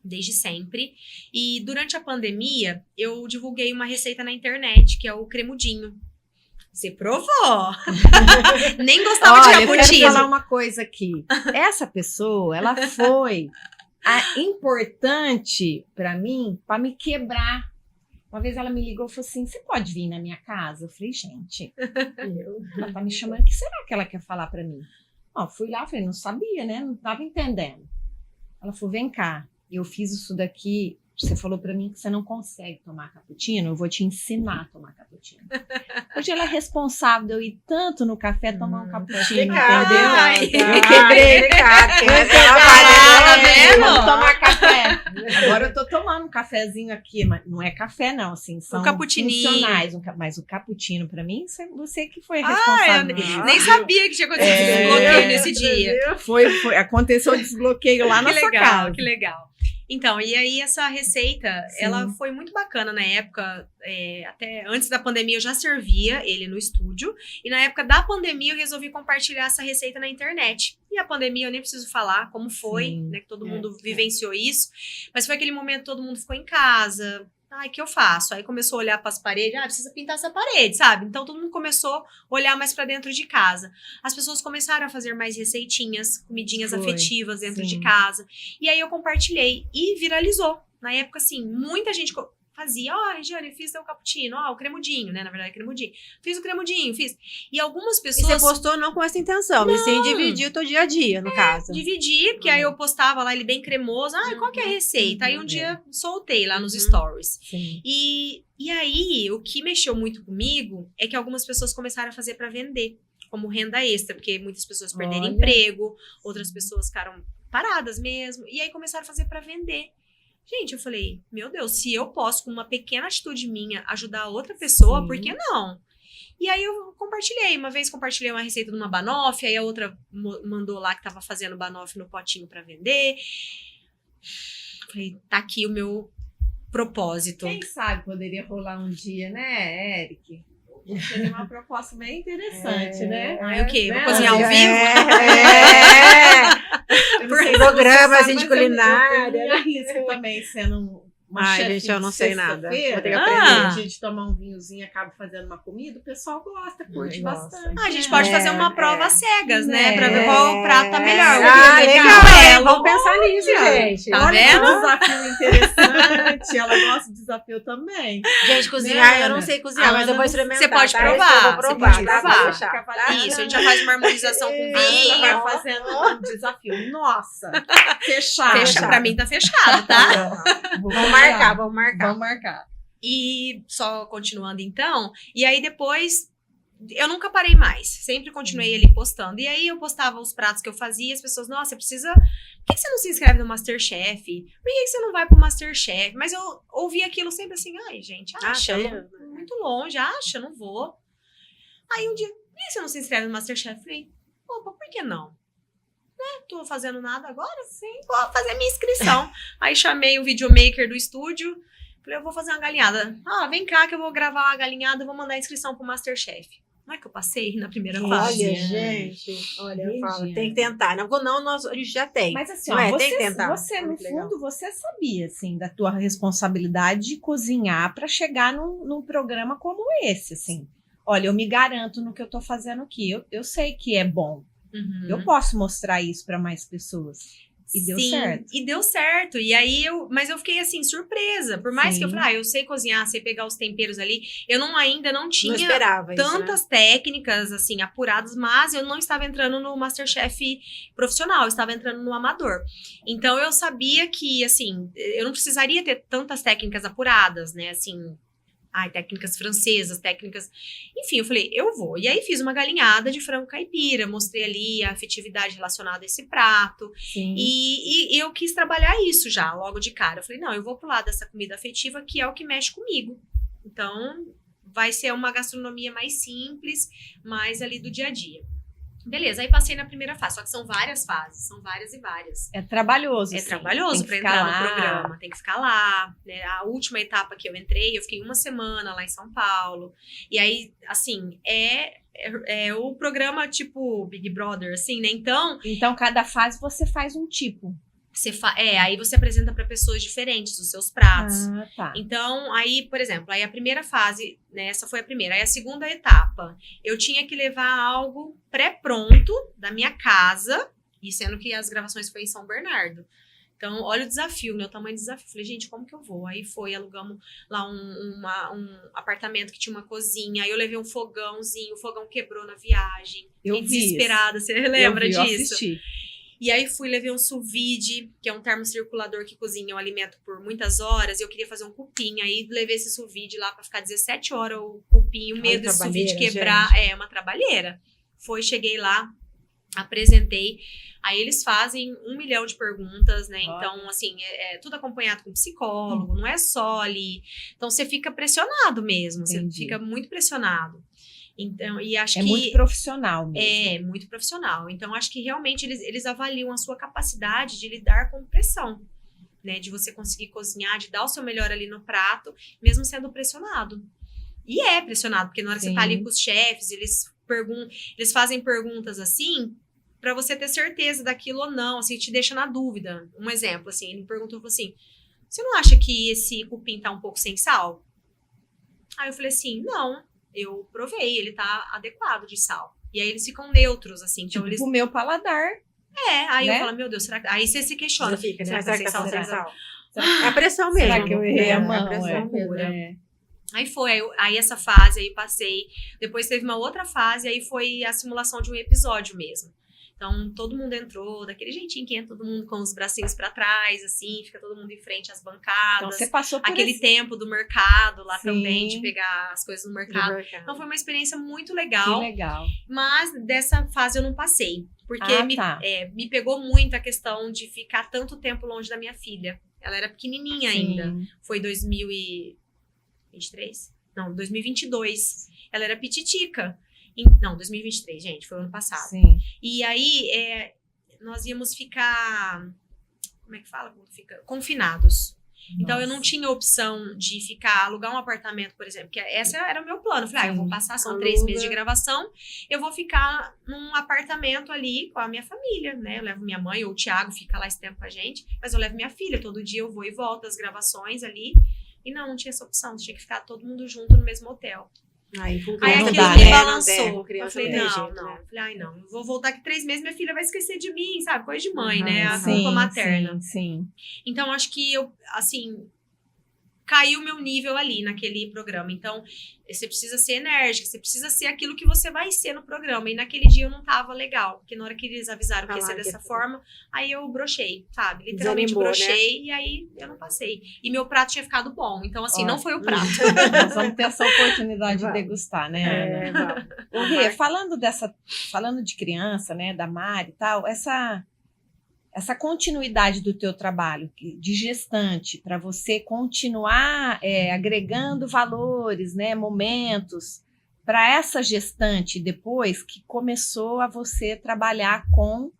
desde sempre. E durante a pandemia, eu divulguei uma receita na internet, que é o cremudinho. Você provou! Nem gostava de Olha, eu quero cappuccino. falar uma coisa aqui. Essa pessoa, ela foi importante pra mim, pra me quebrar. Uma vez ela me ligou e falou assim, você pode vir na minha casa? Eu falei, gente, ela tá me chamando, o que será que ela quer falar pra mim? Ó, fui lá, falei, não sabia, né? Não tava entendendo. Ela falou, vem cá, eu fiz isso daqui, você falou pra mim que você não consegue tomar cappuccino, eu vou te ensinar a tomar cappuccino. Hoje ela é responsável de eu ir tanto no café tomar um cappuccino, entendeu? Ai. Eu quebrei. Tá vendo? Vamos tomar café. Agora eu tô tomando um cafezinho aqui, mas não é café não, assim, são cappuccininho. funcionais. Mas o cappuccino pra mim, você que foi Eu responsável por isso. nem sabia que tinha acontecido esse desbloqueio nesse dia. Foi, aconteceu o desbloqueio lá na Que sua legal, casa. que legal. Então, e aí essa receita, Sim. ela foi muito bacana na época, até antes da pandemia eu já servia ele no estúdio, e na época da pandemia eu resolvi compartilhar essa receita na internet. E a pandemia eu nem preciso falar como foi, Sim. né, que todo mundo vivenciou isso, mas foi aquele momento que todo mundo ficou em casa. Ai, o que eu faço? Aí começou a olhar para as paredes, precisa pintar essa parede, sabe? Então todo mundo começou a olhar mais para dentro de casa. As pessoas começaram a fazer mais receitinhas, comidinhas Foi, afetivas dentro sim. de casa. E aí eu compartilhei e viralizou. Na época, assim, muita gente fazia, Regiane, fiz teu cappuccino, o cremudinho, né? Na verdade, é cremudinho. Fiz o cremudinho, fiz. E algumas E pessoas... você postou não com essa intenção, mas sim dividir o teu dia a dia, no caso. Dividi, porque aí eu postava lá ele bem cremoso. Qual que é a receita? Aí um Uhum. dia soltei lá nos Uhum. stories. Sim. E aí, o que mexeu muito comigo é que algumas pessoas começaram a fazer para vender, como renda extra, porque muitas pessoas perderam Olha. emprego, outras pessoas ficaram paradas mesmo, e aí começaram a fazer para vender. Gente, eu falei, meu Deus, se eu posso, com uma pequena atitude minha, ajudar outra pessoa, Sim. por que não? E aí eu compartilhei. Uma vez compartilhei uma receita de uma banoffee, aí a outra mandou lá que tava fazendo banoffee no potinho para vender. Falei, tá aqui o meu propósito. Quem sabe poderia rolar um dia, né, Eric? Seria uma proposta bem interessante, né? Ai, o quê? Né? Vou cozinhar ao vivo? Eu não sei se Programas você sabe, de mas eu culinária. me arrisco também sendo uma Ai, chefe gente, eu não de sei nada. sexta-feira. Vou ter que aprender. A gente tomar um vinhozinho e acaba fazendo uma comida, o pessoal gosta, curte Gosta. bastante. Ah, a gente né? pode fazer uma prova cegas, né? Pra ver É. qual prato tá melhor. Ah, O legal. duelo. Vamos pensar nisso, gente. Tá Olha vendo? que desafio interessante. Ela gosta de desafio também. Gente, cozinhar, Né, eu não Ana? sei cozinhar, A mas eu Ana vou não- experimentar. Você pode tá? provar, Eu vou você provar, pode tá? provar. Deixar, tá? Isso, a gente já faz uma harmonização com Ela vinho. vai fazendo um desafio. Nossa, fechado. Fecha, pra mim tá fechado, tá? Vamos marcar, vamos marcar. Vamos marcar. E só continuando então, e aí depois eu nunca parei mais, sempre continuei ali postando. E aí eu postava os pratos que eu fazia, as pessoas, nossa, você precisa. Por que você não se inscreve no Masterchef? Por que você não vai pro Masterchef? Mas eu ouvia aquilo sempre assim, ai, gente, acha, muito longe, acha, não vou. Aí um dia, por que você não se inscreve no Masterchef? Falei, opa, por que não? Né? Tô fazendo nada agora? Sim, vou fazer minha inscrição. Aí chamei o videomaker do estúdio. Falei, eu vou fazer uma galinhada. Ah, vem cá que eu vou gravar uma galinhada e vou mandar a inscrição pro Masterchef. Não é que eu passei na primeira fase? Olha, gente. Olha, eu falo, Entendi. tem que tentar. Não, a gente já tem. Mas assim, Não ó, é? você, Tem que tentar. você no Muito legal. fundo, você sabia, assim, da tua responsabilidade de cozinhar para chegar num programa como esse, assim. Olha, eu me garanto no que eu tô fazendo aqui. Eu sei que é bom. Uhum. Eu posso mostrar isso para mais pessoas. E deu Sim, certo. e deu certo. E aí mas eu fiquei assim, surpresa. Por mais Sim. que eu falei, eu sei cozinhar, sei pegar os temperos ali. Eu ainda não Não tinha esperava isso, né? tantas técnicas, assim, apuradas, mas eu não estava entrando no Masterchef profissional, eu estava entrando no amador. Então, eu sabia que, assim, eu não precisaria ter tantas técnicas apuradas, né, assim, técnicas francesas, técnicas... Enfim, eu falei, eu vou. E aí, fiz uma galinhada de frango caipira, mostrei ali a afetividade relacionada a esse prato. Sim. E eu quis trabalhar isso já, logo de cara. Eu falei, não, eu vou pro lado dessa comida afetiva, que é o que mexe comigo. Então, vai ser uma gastronomia mais simples, mais ali do dia a dia. Beleza, aí passei na primeira fase, só que são várias fases, são várias e várias. É trabalhoso. É assim. trabalhoso Tem pra que entrar ficar no lá. programa, tem que ficar lá, né? A última etapa que eu entrei, eu fiquei 1 semana lá em São Paulo. E aí, assim, é o programa tipo Big Brother, assim, né? Então, cada fase você faz um tipo. Aí você apresenta para pessoas diferentes os seus pratos. Ah, tá. Então, aí, por exemplo, aí a primeira fase, né, essa foi a primeira. Aí a segunda etapa, eu tinha que levar algo pré-pronto da minha casa, e sendo que as gravações foi em São Bernardo. Então, olha o desafio, né, o tamanho do desafio. Falei, gente, como que eu vou? Aí alugamos lá um apartamento que tinha uma cozinha, aí eu levei um fogãozinho, o fogão quebrou na viagem. Eu Fiquei vi isso. desesperada, você lembra eu disso? assisti. E aí levei um sous vide, que é um termocirculador que cozinha o alimento por muitas horas, e eu queria fazer um cupim, aí levei esse sous vide lá pra ficar 17 horas o cupim, o medo desse sous vide quebrar, é uma trabalheira. Cheguei lá, apresentei, aí eles fazem 1 milhão de perguntas, né, então assim, é tudo acompanhado com psicólogo, não é só ali, então você fica pressionado mesmo, Entendi. você fica muito pressionado. Então, e acho É que muito profissional mesmo. é muito profissional. Então, acho que realmente eles avaliam a sua capacidade de lidar com pressão, né? De você conseguir cozinhar, de dar o seu melhor ali no prato, mesmo sendo pressionado. E é pressionado, porque na hora que você tá ali com os chefes, eles fazem perguntas assim, pra você ter certeza daquilo ou não, assim, te deixa na dúvida. Um exemplo, assim, ele me perguntou, falou assim, você não acha que esse cupim tá um pouco sem sal? Aí eu falei assim, não. Eu provei, ele tá adequado de sal. E aí eles ficam neutros, assim. Então Tipo, eles... o meu paladar. aí né? eu falo, meu Deus, será que... Aí você se questiona. Você fica, né? Será que tá sem sal? Será que tá... É a pressão mesmo. Será que eu errei a É mão? pressão mesmo. É. Aí essa fase, aí passei. Depois teve uma outra fase, aí foi a simulação de um episódio mesmo. Então, todo mundo entrou daquele jeitinho que entra todo mundo com os bracinhos pra trás, assim, fica todo mundo em frente às bancadas. Então, você passou por aquele esse... tempo do mercado lá Sim. também, de pegar as coisas no mercado. Então, foi uma experiência muito legal. Que legal. Mas dessa fase eu não passei. Porque me pegou muito a questão de ficar tanto tempo longe da minha filha. Ela era pequenininha ainda. Foi 2023? Não, 2022. Ela era pititica. Não, 2023, gente. Foi o ano passado. Sim. E aí, nós íamos ficar como é que fala? Quando fica confinados. Então, eu não Nossa. tinha opção de alugar um apartamento, por exemplo, que esse era o meu plano. Eu falei, eu vou passar, são Aluga. 3 meses de gravação, eu vou ficar num apartamento ali com a minha família, né? Eu levo minha mãe ou o Thiago, fica lá esse tempo com a gente, mas eu levo minha filha, todo dia eu vou e volto às gravações ali. E não tinha essa opção, tinha que ficar todo mundo junto no mesmo hotel. Aí, com Aí criança não aquilo dá, me né? balançou. Com Eu criança falei, não tem não, jeito, não. né? Eu falei, ai, não, eu vou voltar aqui 3 meses, minha filha vai esquecer de mim, sabe? Coisa de mãe, Uhum, né? A sim, culpa materna. Sim. Então, acho que eu, assim, caiu meu nível ali naquele programa. Então, você precisa ser enérgica, você precisa ser aquilo que você vai ser no programa. E naquele dia eu não tava legal, porque na hora que eles avisaram que ia ser Falaram que dessa ia ser. forma, aí eu brochei, sabe? Literalmente Desanimou, né? brochei e aí eu não passei. E meu prato tinha ficado bom, então assim, Ó. não foi o prato. Nós vamos ter essa oportunidade de Vamos. degustar, né, Ana? Ô, Rê, falando de criança, né, da Mari e tal, essa continuidade do teu trabalho de gestante para você continuar agregando valores, né, momentos para essa gestante depois que começou a você trabalhar com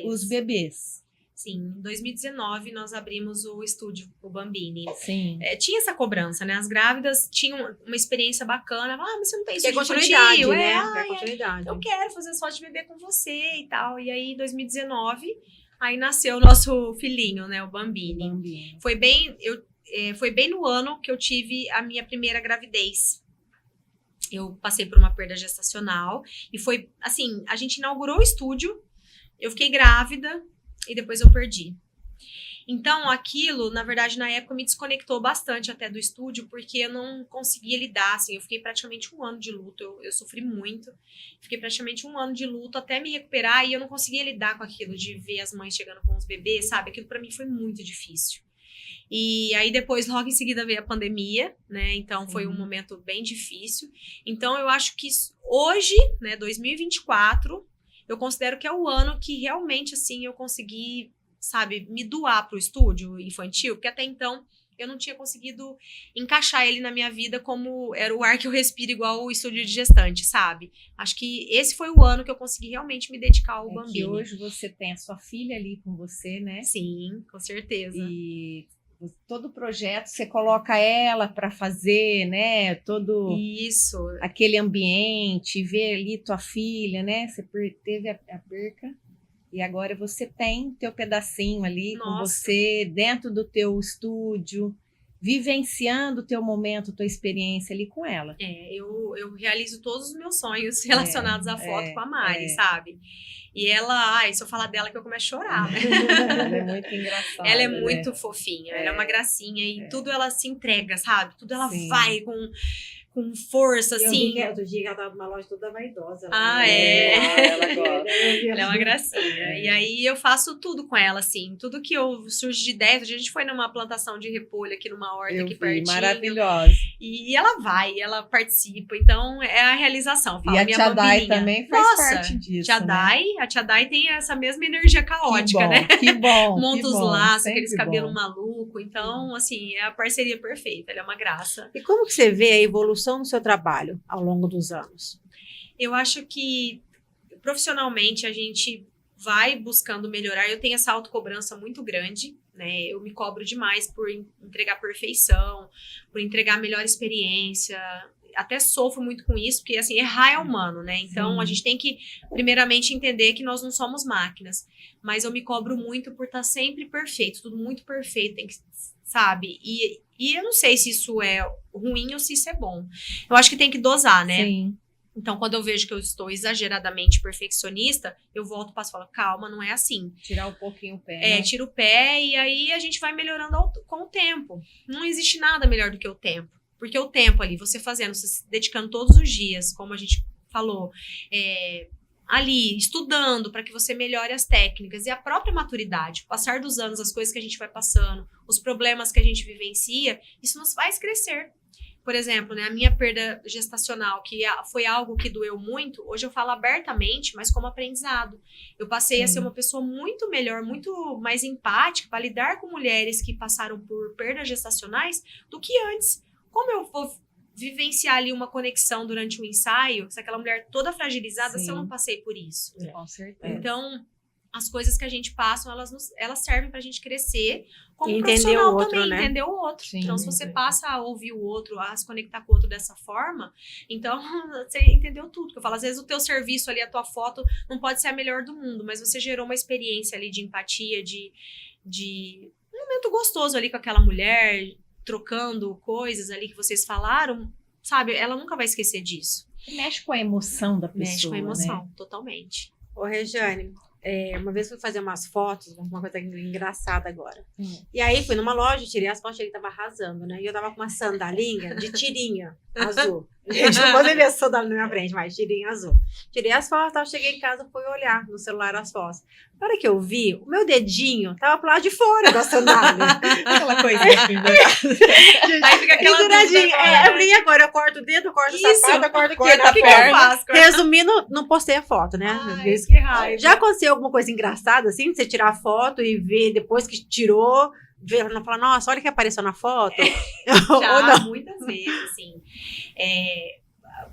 os bebês. Sim, em 2019 nós abrimos o estúdio, o Bambini. Sim. Tinha essa cobrança, né? As grávidas tinham uma experiência bacana. Mas você não tem Quer estúdio continuidade, infantil? né? Quer continuidade. Eu quero fazer as fotos de bebê com você e tal. E aí, em 2019, aí nasceu o nosso filhinho, né? O Bambini. Bambini. Foi bem no ano que eu tive a minha primeira gravidez. Eu passei por uma perda gestacional. E foi, assim, a gente inaugurou o estúdio. Eu fiquei grávida e depois eu perdi. Então, aquilo, na verdade, na época me desconectou bastante até do estúdio, porque eu não conseguia lidar, assim, eu fiquei praticamente 1 ano de luto, eu sofri muito, fiquei praticamente 1 ano de luto até me recuperar e eu não conseguia lidar com aquilo de ver as mães chegando com os bebês, sabe? Aquilo pra mim foi muito difícil. E aí depois, logo em seguida, veio a pandemia, né? Então, foi um momento bem difícil. Então, eu acho que hoje, né, 2024... eu considero que é o ano que realmente, assim, eu consegui, sabe, me doar pro estúdio infantil, porque até então eu não tinha conseguido encaixar ele na minha vida como era o ar que eu respiro igual o estúdio de gestante, sabe? Acho que esse foi o ano que eu consegui realmente me dedicar ao Bambini. Que hoje você tem a sua filha ali com você, né? Sim, com certeza. E todo projeto você coloca ela para fazer, né? Todo Isso. aquele ambiente, ver ali tua filha, né? Você teve a perca e agora você tem teu pedacinho ali com Nossa. você dentro do teu estúdio, vivenciando o teu momento, tua experiência ali com ela. Eu realizo todos os meus sonhos relacionados à foto com a Mari, sabe? E ela, se eu falar dela que eu começo a chorar, né? Ela é muito engraçada. Ela é muito fofinha, ela é uma gracinha e tudo ela se entrega, sabe? Tudo ela vai com força, Eu assim. vi que outro dia que ela tava numa loja toda vaidosa. Ela gosta. Ela é uma gracinha. E aí eu faço tudo com ela, assim. Tudo que surge de ideia. A gente foi numa plantação de repolho aqui numa horta aqui pertinho. Maravilhosa. E ela vai, ela participa. Então é a realização. E a Tia Dai também faz parte disso. A Tia Dai tem essa mesma energia caótica, né? Que bom. Monta os laços, aqueles sempre cabelos bom. malucos. Então, assim, é a parceria perfeita. Ela é uma graça. E como que você vê a evolução no seu trabalho ao longo dos anos? Eu acho que profissionalmente a gente vai buscando melhorar. Eu tenho essa autocobrança muito grande, né? Eu me cobro demais por entregar perfeição, por entregar a melhor experiência. Até sofro muito com isso, porque assim, errar é humano, né? Então a gente tem que primeiramente entender que nós não somos máquinas. Mas eu me cobro muito por estar sempre perfeito, tudo muito perfeito, tem que, sabe? E eu não sei se isso é ruim ou se isso é bom. Eu acho que tem que dosar, né? Sim. Então, quando eu vejo que eu estou exageradamente perfeccionista, eu volto, passo e falo, calma, não é assim. Tirar um pouquinho o pé. Né? Tira o pé e aí a gente vai melhorando com o tempo. Não existe nada melhor do que o tempo. Porque o tempo ali, você fazendo, você se dedicando todos os dias, como a gente falou, ali, estudando para que você melhore as técnicas e a própria maturidade, o passar dos anos, as coisas que a gente vai passando, os problemas que a gente vivencia, isso nos faz crescer. Por exemplo, né, a minha perda gestacional, que foi algo que doeu muito, hoje eu falo abertamente, mas como aprendizado. Eu passei a ser uma pessoa muito melhor, muito mais empática para lidar com mulheres que passaram por perdas gestacionais do que antes. Como eu vou vivenciar ali uma conexão durante o ensaio, se aquela mulher toda fragilizada, se eu não passei por isso. Com certeza. Então, as coisas que a gente passa, elas servem pra gente crescer como E entender profissional o outro, também, né? entender o outro. Sim, Então, se você entendi. passa a ouvir o outro, a se conectar com o outro dessa forma, então você entendeu tudo. Que eu falo, às vezes o teu serviço ali, a tua foto, não pode ser a melhor do mundo, mas você gerou uma experiência ali de empatia, de um momento gostoso ali com aquela mulher, trocando coisas ali que vocês falaram, sabe? Ela nunca vai esquecer disso. Mexe com a emoção da pessoa, Mexe com a emoção, né? totalmente. Ô, Regiane, uma vez fui fazer umas fotos, uma coisa engraçada agora. E aí fui numa loja, tirei as fotos, ele tava arrasando, né? E eu tava com uma sandalinha de tirinha azul. Gente, não posso ver a sandália na minha frente, mas tirinha azul. Tirei as fotos, tal, cheguei em casa, fui olhar no celular as fotos. Na hora que eu vi, o meu dedinho tava pro lado de fora da sandália. Aquela coisinha pendurada. Aí fica aquela Penduradinha. dúvida agora, Eu falei, e agora? Eu corto o dedo, eu corto o Isso. sapato, eu corto o Corta quê? a O que que perna. eu faço? Resumindo, não postei a foto, né? Ai, que raiva. Já aconteceu alguma coisa engraçada, assim? Você tirar a foto e ver depois que tirou, ver, não falar, nossa, olha o que apareceu na foto. Ou Já, não? muitas vezes, assim.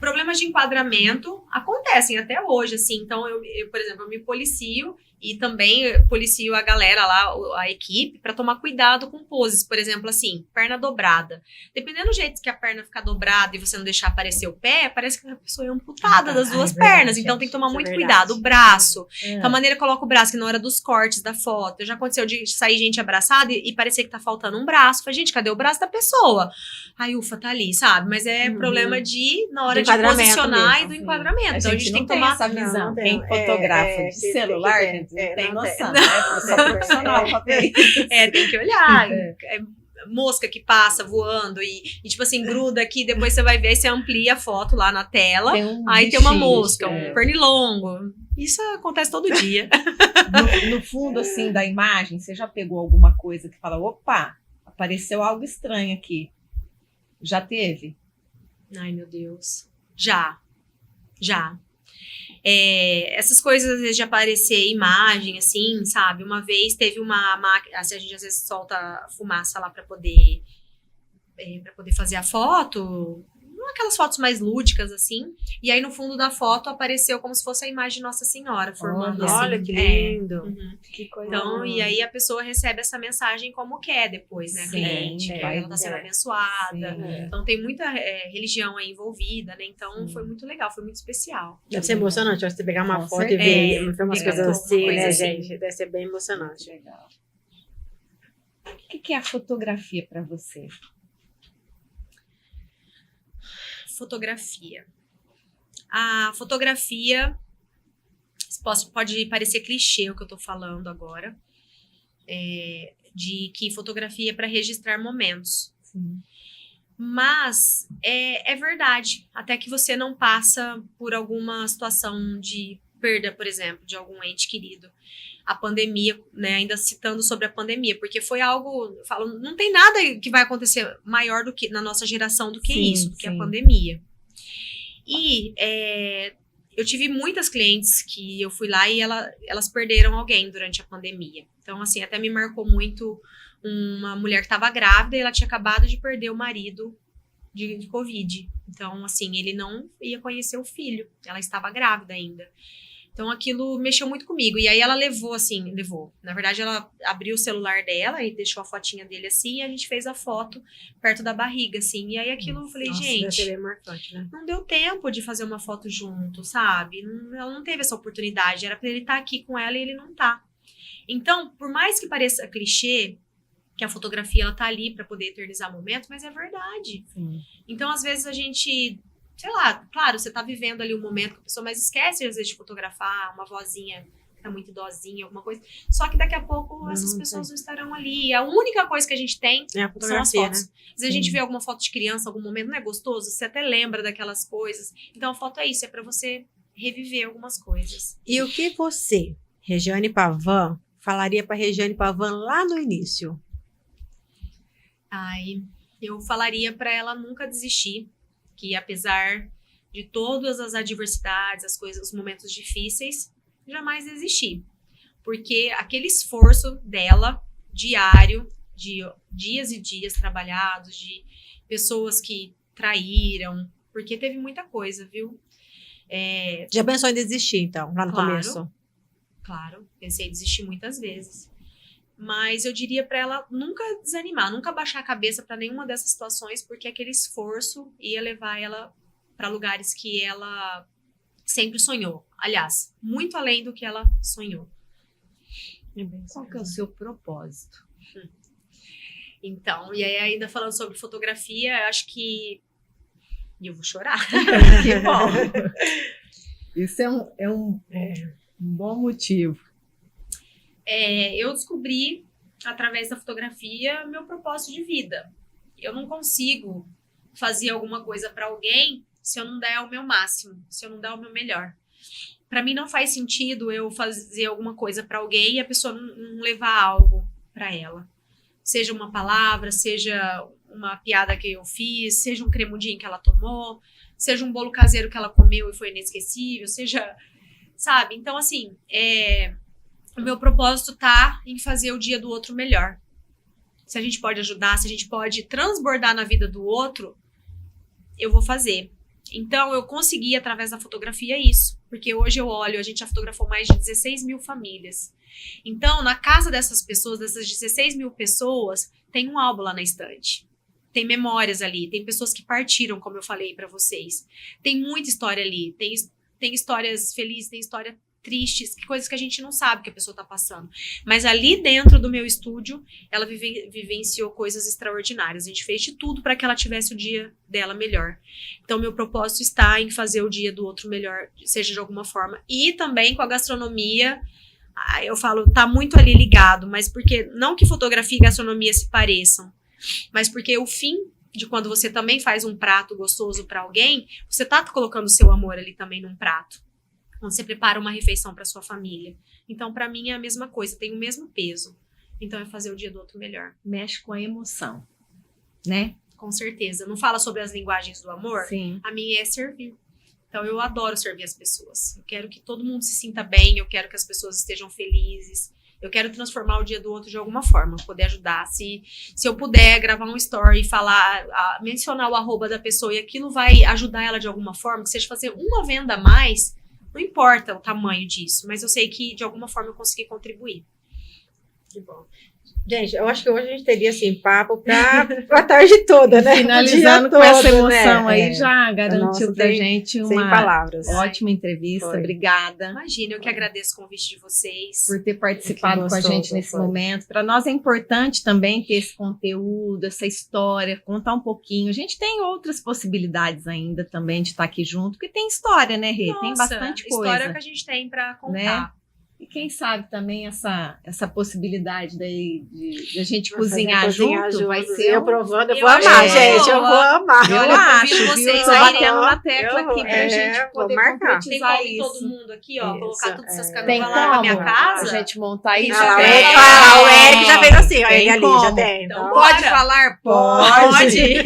Problemas de enquadramento acontecem até hoje, assim. Então, eu, por exemplo, eu me policio e também policio a galera lá, a equipe, pra tomar cuidado com poses. Por exemplo, assim, perna dobrada. Dependendo do jeito que a perna ficar dobrada e você não deixar aparecer o pé, parece que a pessoa é amputada das duas verdade, pernas. Então, tem que tomar isso é muito verdade. cuidado. O braço. É. Então, a maneira que coloca o braço, que na hora dos cortes da foto, já aconteceu de sair gente abraçada e parecer que tá faltando um braço. Falei, gente, cadê o braço da pessoa? Ai, ufa, tá ali, sabe? Mas é problema na hora Do de enquadramento posicionar mesmo, e do Sim. enquadramento. Então, a gente tem que não tomar... essa visão. Não, Quem não, fotografa de que celular, tem, gente, não tem não tem. noção, né? Só profissional pra ver. tem que olhar. É. Mosca que passa voando e, tipo assim, gruda aqui, depois você vai ver, aí você amplia a foto lá na tela. Aí tem uma bichinho, mosca, é. um pernilongo. Isso acontece todo dia. No fundo, assim, da imagem, você já pegou alguma coisa que fala, opa, apareceu algo estranho aqui. Já teve? Ai, meu Deus. Já. Essas coisas, às vezes, de aparecer imagem, assim, sabe? Uma vez teve uma máquina, assim, a gente às vezes solta fumaça lá pra poder fazer a foto, não aquelas fotos mais lúdicas, assim. E aí, no fundo da foto, apareceu como se fosse a imagem de Nossa Senhora, formando assim. Olha que lindo. Uhum. Que coisa. Então, e aí a pessoa recebe essa mensagem como quer depois, né? Sim, Cliente, que vai- ela tá sendo abençoada. Sim. Então tem muita religião aí envolvida, né? Então foi muito legal, foi muito especial. Deve ser emocionante você pegar uma Com foto e certeza. ver umas É, coisas uma assim, coisa né, assim. gente? Deve ser bem emocionante. Legal. O que é a fotografia para você? Fotografia. A fotografia pode parecer clichê o que eu tô falando agora, de que fotografia é para registrar momentos. Sim. Mas é verdade, até que você não passa por alguma situação de perda, por exemplo, de algum ente querido. A pandemia, né, ainda citando sobre a pandemia, porque foi algo, eu falo, não tem nada que vai acontecer maior do que na nossa geração do que Sim, isso, do que a sim. pandemia. E eu tive muitas clientes que eu fui lá e elas perderam alguém durante a pandemia. Então, assim, até me marcou muito uma mulher que estava grávida e ela tinha acabado de perder o marido de Covid. Então, assim, ele não ia conhecer o filho. Ela estava grávida ainda. Então, aquilo mexeu muito comigo. E aí, ela levou. Na verdade, ela abriu o celular dela e deixou a fotinha dele assim. E a gente fez a foto perto da barriga, assim. E aí, aquilo, eu falei, Nossa, deve ser gente, bem marcante, né? não deu tempo de fazer uma foto junto, sabe? Ela não teve essa oportunidade. Era pra ele estar aqui com ela e ele não tá. Então, por mais que pareça clichê, que a fotografia, ela tá ali pra poder eternizar momentos, mas é verdade. Sim. Então, às vezes, a gente, sei lá, claro, você tá vivendo ali um momento que a pessoa mais esquece, às vezes, de fotografar uma vozinha que tá muito idosinha, alguma coisa. Só que daqui a pouco essas pessoas não estarão ali. A única coisa que a gente tem É a são as fotografia, fotos. né? Às vezes a gente vê alguma foto de criança, algum momento, não é gostoso? Você até lembra daquelas coisas. Então, a foto é isso, é pra você reviver algumas coisas. E o que você, Regiane Pavan, falaria pra Regiane Pavan lá no início? Ai, eu falaria pra ela nunca desistir, que apesar de todas as adversidades, as coisas, os momentos difíceis, jamais desistir. Porque aquele esforço dela, diário, de dias e dias trabalhados, de pessoas que traíram, porque teve muita coisa, viu? Já pensou em desistir, então, lá no Claro. começo? Claro, pensei em desistir muitas vezes. Mas eu diria para ela nunca desanimar, nunca baixar a cabeça para nenhuma dessas situações, porque aquele esforço ia levar ela para lugares que ela sempre sonhou. Aliás, muito além do que ela sonhou. Qual que é o seu propósito? Então, e aí ainda falando sobre fotografia, acho que... E eu vou chorar. Que bom! Isso é um bom motivo. Eu descobri, através da fotografia, meu propósito de vida. Eu não consigo fazer alguma coisa para alguém se eu não der o meu máximo, se eu não der o meu melhor. Para mim não faz sentido eu fazer alguma coisa para alguém e a pessoa não levar algo para ela. Seja uma palavra, seja uma piada que eu fiz, seja um cremudinho que ela tomou, seja um bolo caseiro que ela comeu e foi inesquecível, seja, sabe? Então, assim, o meu propósito tá em fazer o dia do outro melhor. Se a gente pode ajudar, se a gente pode transbordar na vida do outro, eu vou fazer. Então, eu consegui, através da fotografia, isso. Porque hoje eu olho, a gente já fotografou mais de 16 mil famílias. Então, na casa dessas pessoas, dessas 16 mil pessoas, tem um álbum lá na estante. Tem memórias ali, tem pessoas que partiram, como eu falei pra vocês. Tem muita história ali, tem histórias felizes, tem história tristes, coisas que a gente não sabe que a pessoa tá passando. Mas ali dentro do meu estúdio, ela vivenciou coisas extraordinárias. A gente fez de tudo para que ela tivesse o dia dela melhor. Então, meu propósito está em fazer o dia do outro melhor, seja de alguma forma. E também com a gastronomia, eu falo, tá muito ali ligado, mas porque, não que fotografia e gastronomia se pareçam, mas porque o fim de quando você também faz um prato gostoso para alguém, você tá colocando o seu amor ali também num prato. Quando você prepara uma refeição para sua família. Então, para mim, é a mesma coisa, tem o mesmo peso. Então, é fazer o dia do outro melhor. Mexe com a emoção, né? Com certeza. Não fala sobre as linguagens do amor? Sim. A minha é servir. Então, eu adoro servir as pessoas. Eu quero que todo mundo se sinta bem, eu quero que as pessoas estejam felizes. Eu quero transformar o dia do outro de alguma forma, poder ajudar. Se eu puder gravar um story e falar, mencionar o arroba da pessoa e aquilo vai ajudar ela de alguma forma, que seja fazer uma venda a mais... Não importa o tamanho disso, mas eu sei que de alguma forma eu consegui contribuir. Que bom. Gente, eu acho que hoje a gente teria, assim, papo pra tarde toda, né? Finalizando com essa emoção aí, já garantiu Nossa, pra gente sem uma palavras. ótima entrevista. Foi. Obrigada Imagina, eu que agradeço o convite de vocês. por ter participado Que com a gostoso, gente nesse foi. momento. Para nós é importante também ter esse conteúdo, essa história, contar um pouquinho. A gente tem outras possibilidades ainda também de estar aqui junto, porque tem história, né, Rê? Tem Nossa, bastante história coisa. que a gente tem pra contar. Né? E quem sabe também essa possibilidade daí de a gente Nossa, cozinhar junto vai ser eu provando, eu vou Eu acho amar, que gente, eu boa. vou amar. Eu Olha, acho, ouvindo viu? vocês Tô aí, batendo na tecla eu aqui vou. pra gente Vou poder marcar. Tem concretizar como todo isso. mundo aqui, ó, colocar Isso, todas essas Tem cadeiras lá na minha como casa? a gente montar isso? Ah, O Eric já fez assim, ó, Tem ele ali, como. já tem. Então, Pode bora. falar? Pode.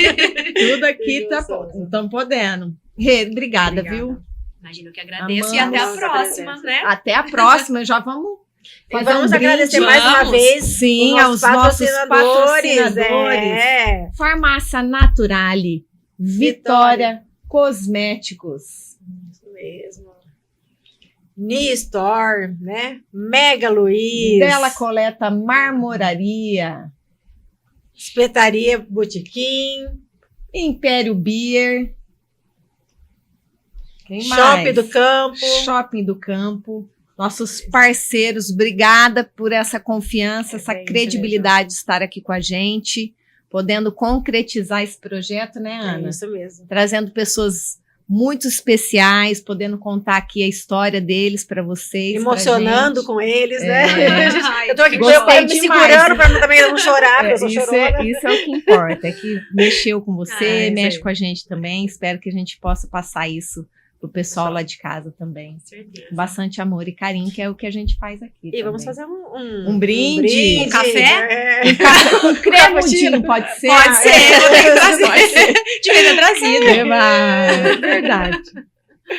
Tudo aqui Que tá gostoso. estão podendo. Rê, obrigada, viu? Imagina, eu que agradeço. E Amamos até a a próxima, presença. né? Até a próxima, já vamos E fazer vamos um agradecer brinde. mais uma Vamos. vez Sim, os aos nossos patrocinadores. É. Farmácia Naturale, Vitória Cosméticos. Isso mesmo. Nistor, né? Mega Luiz. Bela Coleta Marmoraria, Espetaria Botequim. Império Beer. Quem mais? Shopping do Campo. Shopping do Campo. Nossos parceiros, obrigada por essa confiança, essa isso credibilidade de estar aqui com a gente, podendo concretizar esse projeto, né, Ana? É isso mesmo. Trazendo pessoas muito especiais, podendo contar aqui a história deles para vocês. Emocionando pra gente. com eles, né? Ai, Eu tô aqui Gostei me demais. segurando pra também não chorar, porque eu sou Isso chorona. isso é o que importa, é que mexeu com você, isso mexe aí. com a gente também. Espero que a gente possa passar isso pro pessoal lá de casa também. Com certeza. Com bastante amor e carinho, que é o que a gente faz aqui. E vamos também. fazer Um brinde. Um café? É. Um cremudinho, pode ser? Pode ser, vou ter que Pode trazer. ser. Devia ter trazido. É verdade.